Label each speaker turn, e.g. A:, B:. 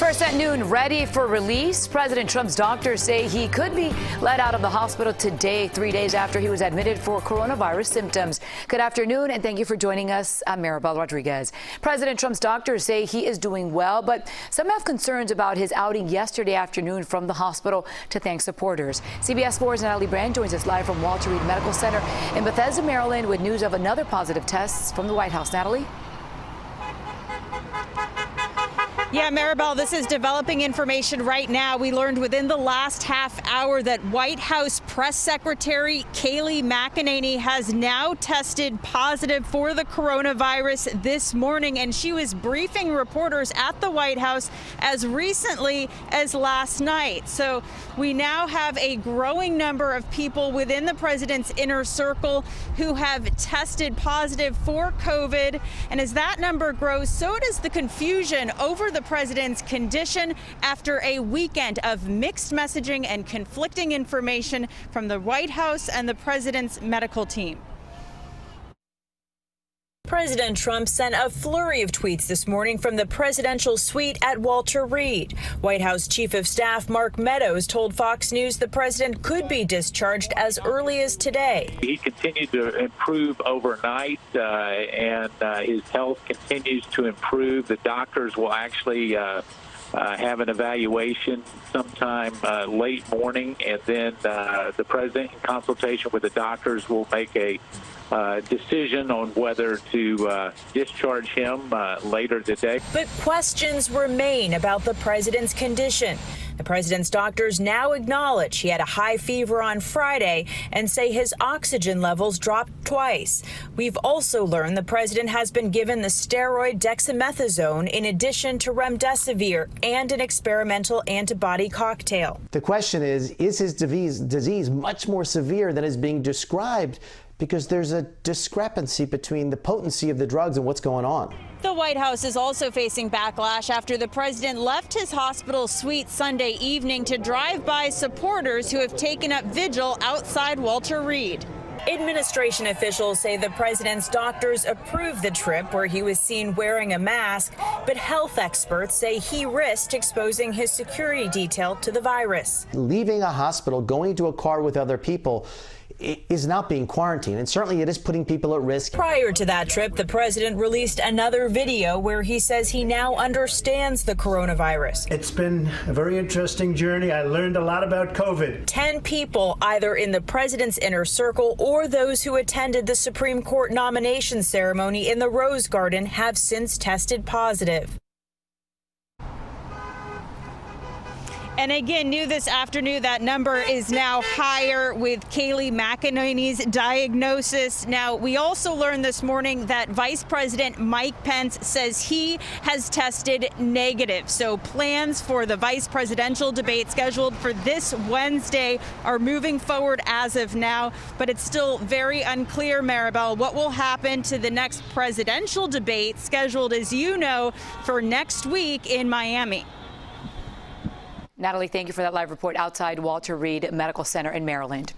A: First at noon, ready for release. President Trump's doctors say he could be let out of the hospital today, 3 days after he was admitted for coronavirus symptoms. Good afternoon, and thank you for joining us. I'm Maribel Rodriguez. President Trump's doctors say he is doing well, but some have concerns about his outing yesterday afternoon from the hospital to thank supporters. CBS 4's Natalie Brand joins us live from Walter Reed Medical Center in Bethesda, Maryland, with news of another positive test from the White House. Natalie?
B: Yeah, Maribel, this is developing information right now. We learned within the last half hour that White House Press Secretary Kayleigh McEnany has now tested positive for the coronavirus this morning, and she was briefing reporters at the White House as recently as last night. So we now have a growing number of people within the president's inner circle who have tested positive for COVID. And as that number grows, so does the confusion over the president's condition after a weekend of mixed messaging and conflicting information from the White House and the president's medical team.
C: President Trump sent a flurry of tweets this morning from the presidential suite at Walter Reed. White House Chief of Staff Mark Meadows told Fox News the president could be discharged as early as today.
D: He continued to improve overnight, and his health continues to improve. The doctors will actually have an evaluation sometime late morning, and then the president, in consultation with the doctors, will make a decision on whether to discharge him later today.
C: But questions remain about the president's condition. The president's doctors now acknowledge he had a high fever on Friday and say his oxygen levels dropped twice. We've also learned the president has been given the steroid dexamethasone in addition to remdesivir and an experimental antibody cocktail.
E: The question is his disease much more severe than is being described? Because there's a discrepancy between the potency of the drugs and what's going on.
B: The White House is also facing backlash after the president left his hospital suite Sunday evening to drive by supporters who have taken up vigil outside Walter Reed.
C: Administration officials say the president's doctors approved the trip where he was seen wearing a mask, but health experts say he risked exposing his security detail to the virus.
E: Leaving a hospital, going to a car with other people, is not being quarantined, and certainly it is putting people at risk.
C: Prior to that trip, the president released another video where he says he now understands the coronavirus.
F: It's been a very interesting journey. I learned a lot about COVID.
C: 10 people, either in the president's inner circle or those who attended the Supreme Court nomination ceremony in the Rose Garden, have since tested positive.
B: And again, new this afternoon, that number is now higher with Kayleigh McEnany's diagnosis. Now, we also learned this morning that Vice President Mike Pence says he has tested negative. So plans for the vice presidential debate scheduled for this Wednesday are moving forward as of now. But it's still very unclear, Maribel, what will happen to the next presidential debate scheduled, as you know, for next week in Miami.
A: Natalie, thank you for that live report outside Walter Reed Medical Center in Maryland.